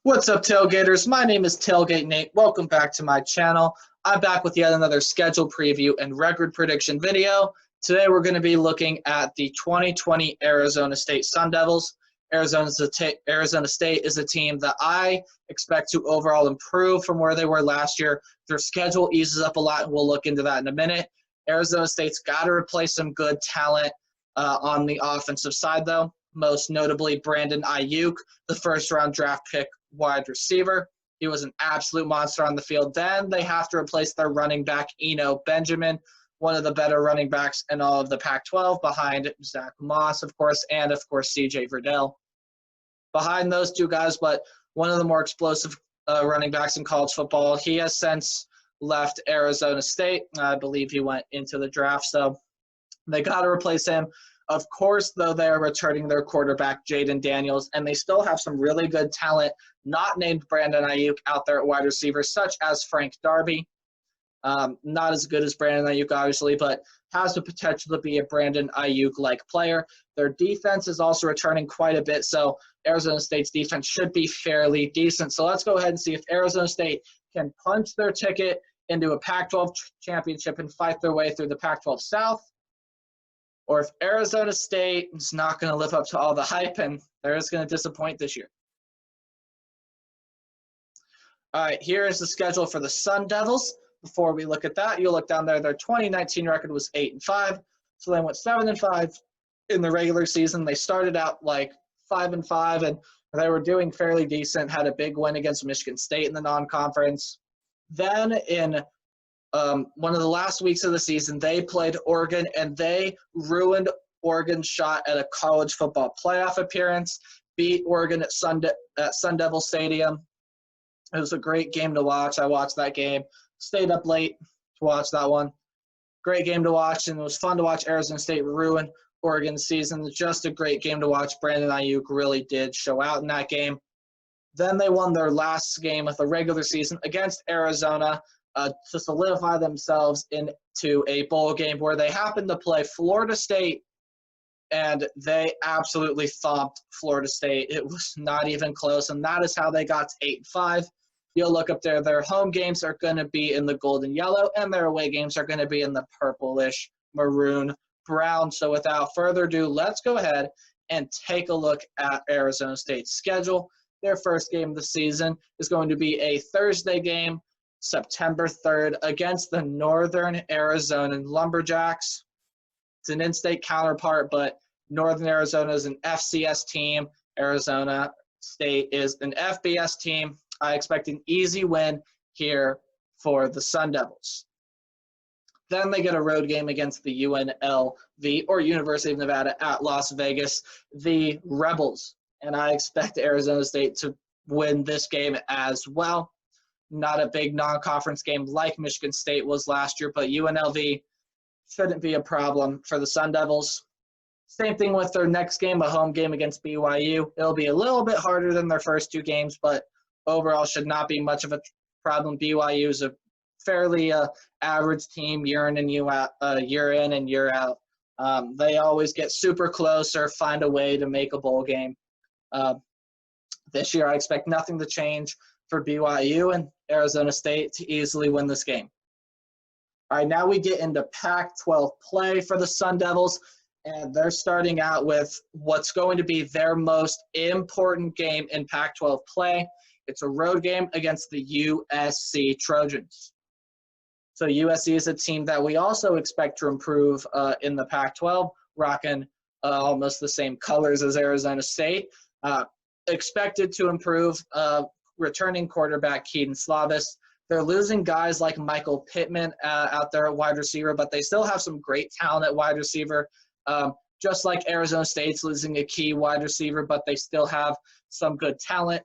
What's up, Tailgaters? My name is Tailgate Nate. Welcome back to my channel. I'm back with yet another schedule preview and record prediction video. Today we're going to be looking at the 2020 Arizona State Sun Devils. Arizona State is a team that I expect to overall improve from where they were last year. Their schedule eases up a lot, and we'll look into that in a minute. Arizona State's got to replace some good talent on the offensive side, though, most notably Brandon Ayuk, the first-round draft pick wide receiver. He was an absolute monster on the field. Then they have to replace their running back, Eno Benjamin, one of the better running backs in all of the Pac-12, behind Zach Moss, of course, and, of course, C.J. Verdell. Behind those two guys, but one of the more explosive running backs in college football. He has since left Arizona State. I believe he went into the draft, so they got to replace him. Of course, though, they are returning their quarterback, Jaden Daniels, and they still have some really good talent, not named Brandon Ayuk, out there at wide receiver, such as Frank Darby. Not as good as Brandon Ayuk, obviously, but has the potential to be a Brandon Ayuk-like player. Their defense is also returning quite a bit, so Arizona State's defense should be fairly decent. So let's go ahead and see if Arizona State can punch their ticket into a Pac-12 championship and fight their way through the Pac-12 South, or if Arizona State is not going to live up to all the hype and they're just going to disappoint this year. All right, here is the schedule for the Sun Devils. Before we look at that, you'll look down there. Their 2019 record was 8-5, so they went 7-5 in the regular season. They started out like 5-5, and they were doing fairly decent. Had a big win against Michigan State in the non-conference. Then in one of the last weeks of the season, they played Oregon, and they ruined Oregon's shot at a college football playoff appearance, beat Oregon at Sun Devil Stadium. It was a great game to watch. I watched that game, stayed up late to watch that one. Great game to watch, and it was fun to watch Arizona State ruin Oregon's season. Just a great game to watch. Brandon Ayuk really did show out in that game. Then they won their last game of the regular season against Arizona, to solidify themselves into a bowl game where they happened to play Florida State, and they absolutely thumped Florida State. It was not even close, and that is how they got to 8-5. You'll look up there. Their home games are going to be in the gold and yellow, and their away games are going to be in the purplish, maroon, brown. So without further ado, let's go ahead and take a look at Arizona State's schedule. Their first game of the season is going to be a Thursday game, September 3rd, against the Northern Arizona Lumberjacks. It's an in-state counterpart, but Northern Arizona is an FCS team. Arizona State is an FBS team. I expect an easy win here for the Sun Devils. Then they get a road game against the UNLV, or University of Nevada, at Las Vegas, the Rebels. And I expect Arizona State to win this game as well. Not a big non-conference game like Michigan State was last year, but UNLV shouldn't be a problem for the Sun Devils. Same thing with their next game, a home game against BYU. It'll be a little bit harder than their first two games, but overall should not be much of a problem. BYU is a fairly average team year in and year out. They always get super close or find a way to make a bowl game. This year I expect nothing to change for BYU, and Arizona State to easily win this game. All right, now we get into Pac-12 play for the Sun Devils, and they're starting out with what's going to be their most important game in Pac-12 play. It's a road game against the USC Trojans. So USC is a team that we also expect to improve in the Pac-12, rocking almost the same colors as Arizona State. Expected to improve returning quarterback Keaton Slavis. They're losing guys like Michael Pittman out there at wide receiver, but they still have some great talent at wide receiver. Just like Arizona State's losing a key wide receiver, but they still have some good talent.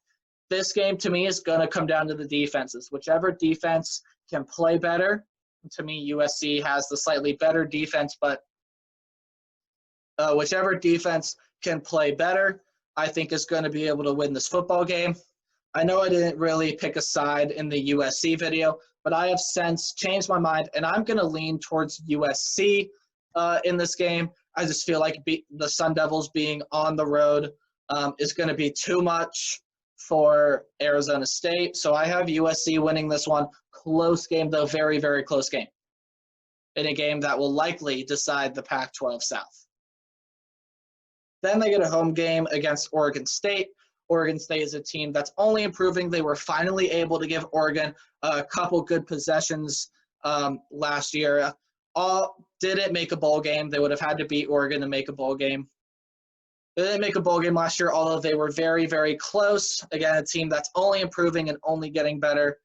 This game, to me, is going to come down to the defenses. Whichever defense can play better, to me, USC has the slightly better defense, but whichever defense can play better, I think is going to be able to win this football game. I know I didn't really pick a side in the USC video, but I have since changed my mind, and I'm going to lean towards USC in this game. I just feel like the Sun Devils being on the road is going to be too much for Arizona State. So I have USC winning this one. Close game, though, very, very close game. In a game that will likely decide the Pac-12 South. Then they get a home game against Oregon State. Oregon State is a team that's only improving. They were finally able to give Oregon a couple good possessions last year. All didn't make a bowl game. They would have had to beat Oregon to make a bowl game. They didn't make a bowl game last year, although they were very, very close. Again, a team that's only improving and only getting better.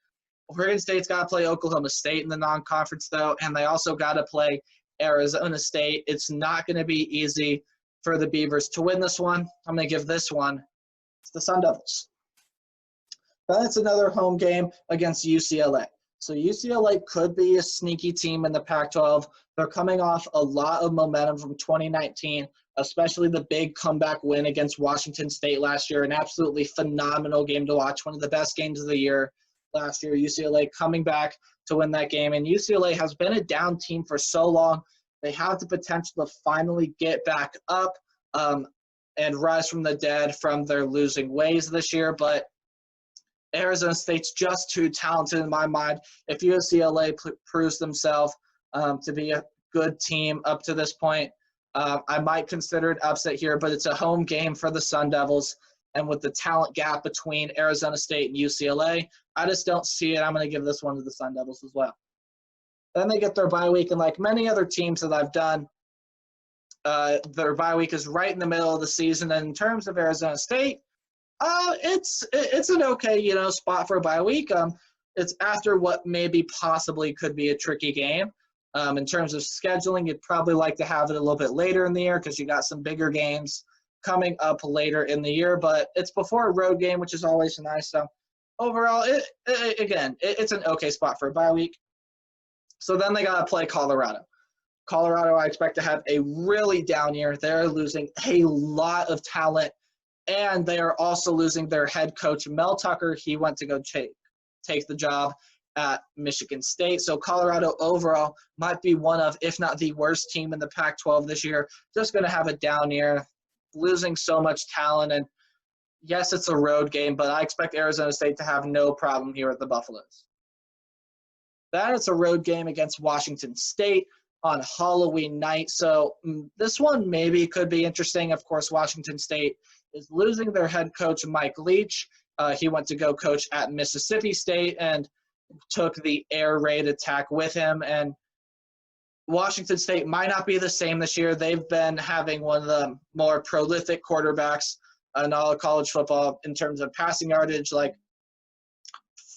Oregon State's got to play Oklahoma State in the non-conference, though, and they also got to play Arizona State. It's not going to be easy for the Beavers to win this one. I'm going to give this one to the Sun Devils. That's another home game against UCLA. So UCLA could be a sneaky team in the Pac-12. They're coming off a lot of momentum from 2019, especially the big comeback win against Washington State last year, an absolutely phenomenal game to watch, one of the best games of the year last year. UCLA coming back to win that game, and UCLA has been a down team for so long. They have the potential to finally get back up and rise from the dead from their losing ways this year, but Arizona State's just too talented in my mind. If UCLA proves themselves to be a good team up to this point, I might consider an upset here, but it's a home game for the Sun Devils. And with the talent gap between Arizona State and UCLA, I just don't see it. I'm going to give this one to the Sun Devils as well. Then they get their bye week, and like many other teams that I've done, their bye week is right in the middle of the season. And in terms of Arizona State, it's an okay, spot for a bye week. It's after what maybe possibly could be a tricky game. In terms of scheduling, you'd probably like to have it a little bit later in the year because you got some bigger games coming up later in the year, but it's before a road game, which is always nice. So overall, it's an okay spot for a bye week. So then they got to play Colorado. Colorado, I expect to have a really down year. They're losing a lot of talent, and they are also losing their head coach, Mel Tucker. He went to go take the job at Michigan State. So Colorado overall might be one of, if not the worst team in the Pac-12 this year. Just going to have a down year, losing so much talent. And yes, it's a road game, but I expect Arizona State to have no problem here at the Buffaloes. Then it's a road game against Washington State on Halloween night. So this one maybe could be interesting. Of course, Washington State is losing their head coach, Mike Leach. He went to go coach at Mississippi State and took the air raid attack with him. And Washington State might not be the same this year. They've been having one of the more prolific quarterbacks in all of college football in terms of passing yardage, like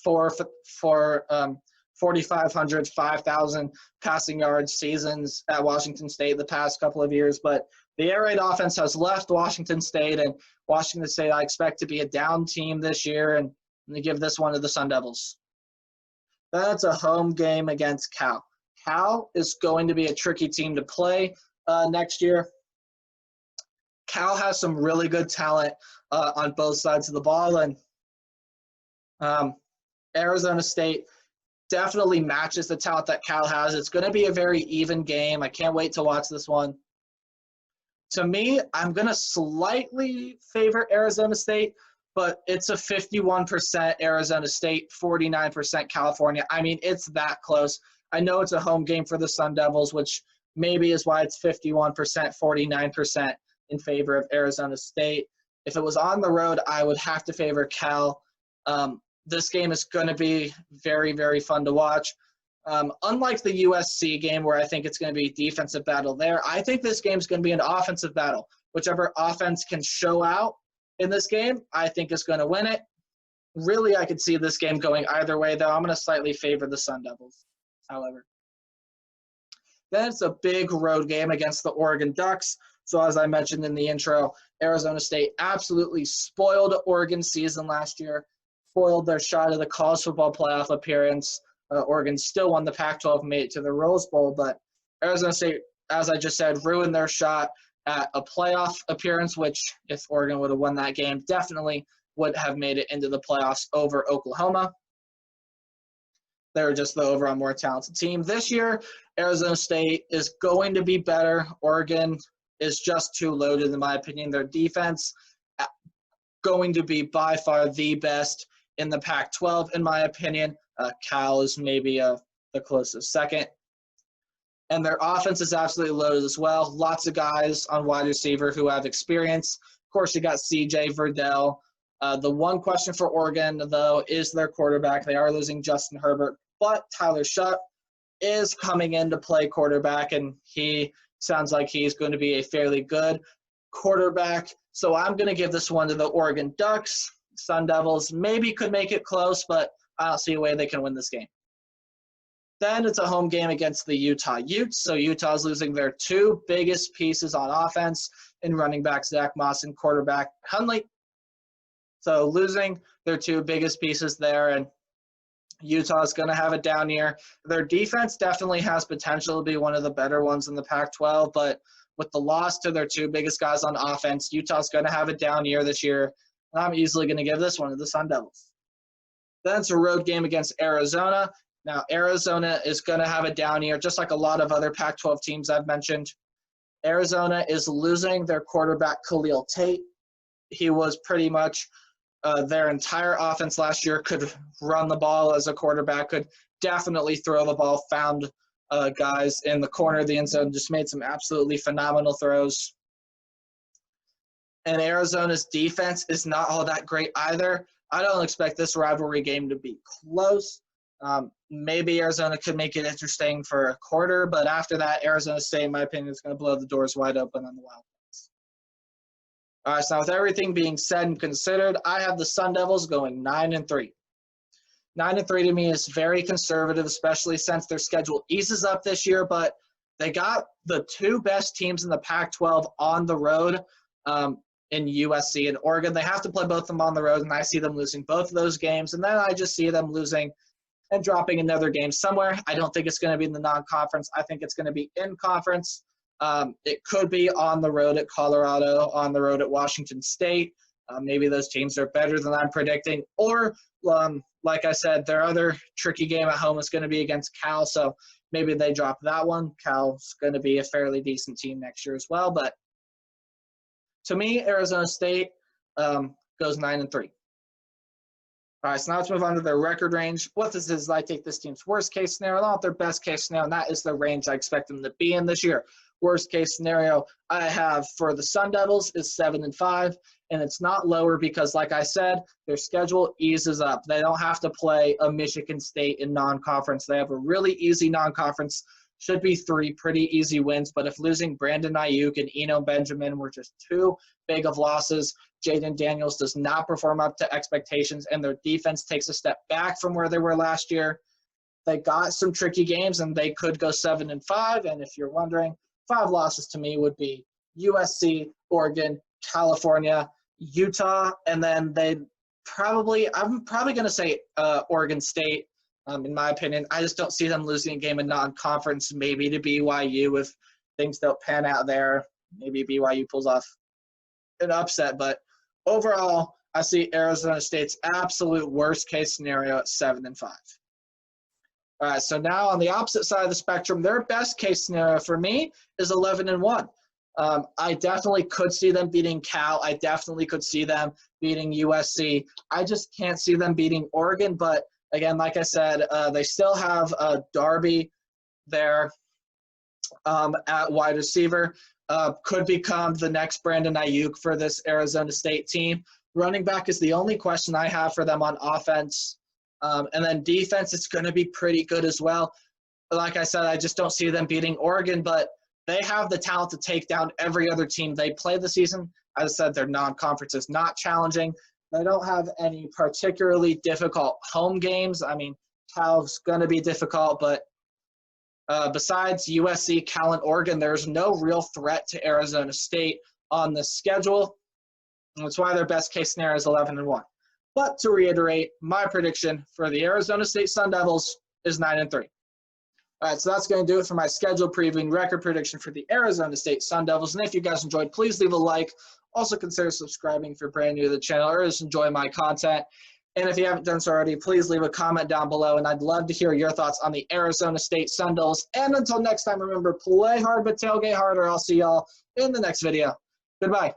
4,500, 5,000 passing yards seasons at Washington State the past couple of years. But the air raid offense has left Washington State, and Washington State I expect to be a down team this year, and I'm going to give this one to the Sun Devils. That's a home game against Cal. Cal is going to be a tricky team to play next year. Cal has some really good talent on both sides of the ball, and Arizona State definitely matches the talent that Cal has. It's going to be a very even game. I can't wait to watch this one. To me, I'm going to slightly favor Arizona State, but it's a 51% Arizona State, 49% California. I mean, it's that close. I know it's a home game for the Sun Devils, which maybe is why it's 51%, 49% in favor of Arizona State. If it was on the road, I would have to favor Cal. This game is going to be very, very fun to watch. Unlike the USC game where I think it's going to be a defensive battle there, I think this game is going to be an offensive battle. Whichever offense can show out in this game, I think is going to win it. Really, I could see this game going either way, though. I'm going to slightly favor the Sun Devils, however. Then it's a big road game against the Oregon Ducks. So as I mentioned in the intro, Arizona State absolutely spoiled Oregon's season last year, spoiled their shot at the college football playoff appearance. Oregon still won the Pac-12, made it to the Rose Bowl, but Arizona State, as I just said, ruined their shot at a playoff appearance, which if Oregon would have won that game, definitely would have made it into the playoffs over Oklahoma. They were just the overall more talented team. This year, Arizona State is going to be better. Oregon is just too loaded, in my opinion. Their defense going to be by far the best in the Pac-12, in my opinion. Cal is maybe the closest second. And their offense is absolutely loaded as well. Lots of guys on wide receiver who have experience. Of course, you got C.J. Verdell. The one question for Oregon, though, is their quarterback. They are losing Justin Herbert, but Tyler Shutt is coming in to play quarterback, and he sounds like he's going to be a fairly good quarterback. So I'm going to give this one to the Oregon Ducks. Sun Devils maybe could make it close, but I don't see a way they can win this game. Then it's a home game against the Utah Utes. So Utah's losing their two biggest pieces on offense in running back Zach Moss and quarterback Hundley. So losing their two biggest pieces there, and Utah's going to have a down year. Their defense definitely has potential to be one of the better ones in the Pac-12, but with the loss to their two biggest guys on offense, Utah's going to have a down year this year, and I'm easily going to give this one to the Sun Devils. Then it's a road game against Arizona. Now, Arizona is going to have a down year, just like a lot of other Pac-12 teams I've mentioned. Arizona is losing their quarterback, Khalil Tate. He was pretty much their entire offense last year, could run the ball as a quarterback, could definitely throw the ball, found guys in the corner of the end zone, just made some absolutely phenomenal throws. And Arizona's defense is not all that great either. I don't expect this rivalry game to be close. Maybe Arizona could make it interesting for a quarter, but after that, Arizona State, in my opinion, is going to blow the doors wide open on the Wildcats. All right, so now with everything being said and considered, I have the Sun Devils going 9-3. 9-3 to me is very conservative, especially since their schedule eases up this year, but they got the two best teams in the Pac-12 on the road in USC and Oregon. They have to play both of them on the road, and I see them losing both of those games, and then I just see them losing and dropping another game somewhere. I don't think it's going to be in the non-conference. I think it's going to be in conference. It could be on the road at Colorado, on the road at Washington State. Maybe those teams are better than I'm predicting. Or, like I said, their other tricky game at home is going to be against Cal, so maybe they drop that one. Cal's going to be a fairly decent team next year as well. But to me, Arizona State goes 9-3. All right, so now let's move on to their record range. What this is, I take this team's worst-case scenario, not their best-case scenario, and that is the range I expect them to be in this year. Worst-case scenario I have for the Sun Devils is 7-5, and it's not lower because, like I said, their schedule eases up. They don't have to play a Michigan State in non-conference. They have a really easy non-conference. Should be 3 pretty easy wins, but if losing Brandon Ayuk and Eno Benjamin were just too big of losses, Jaden Daniels does not perform up to expectations, and their defense takes a step back from where they were last year. They got some tricky games, and they could go 7-5, and if you're wondering, 5 losses to me would be USC, Oregon, California, Utah, and then I'm probably going to say Oregon State. In my opinion, I just don't see them losing a game in non-conference, maybe to BYU if things don't pan out there. Maybe BYU pulls off an upset, but overall, I see Arizona State's absolute worst-case scenario at 7-5. All right, so now on the opposite side of the spectrum, their best-case scenario for me is 11-1. I definitely could see them beating Cal. I definitely could see them beating USC. I just can't see them beating Oregon, but again, like I said, they still have Darby there at wide receiver. Could become the next Brandon Ayuk for this Arizona State team. Running back is the only question I have for them on offense. And then defense, it's going to be pretty good as well. Like I said, I just don't see them beating Oregon, but they have the talent to take down every other team they play this season. As I said, their non-conference is not challenging. They don't have any particularly difficult home games. I mean, Cal's going to be difficult, but besides USC, Cal, and Oregon, there's no real threat to Arizona State on the schedule. And that's why their best-case scenario is 11-1. But to reiterate, my prediction for the Arizona State Sun Devils is 9-3. All right, so that's going to do it for my schedule preview and record prediction for the Arizona State Sun Devils. And if you guys enjoyed, please leave a like. Also consider subscribing if you're brand new to the channel or just enjoy my content. And if you haven't done so already, please leave a comment down below, and I'd love to hear your thoughts on the Arizona State Sun Devils. And until next time, remember, play hard but tailgate hard, or I'll see y'all in the next video. Goodbye.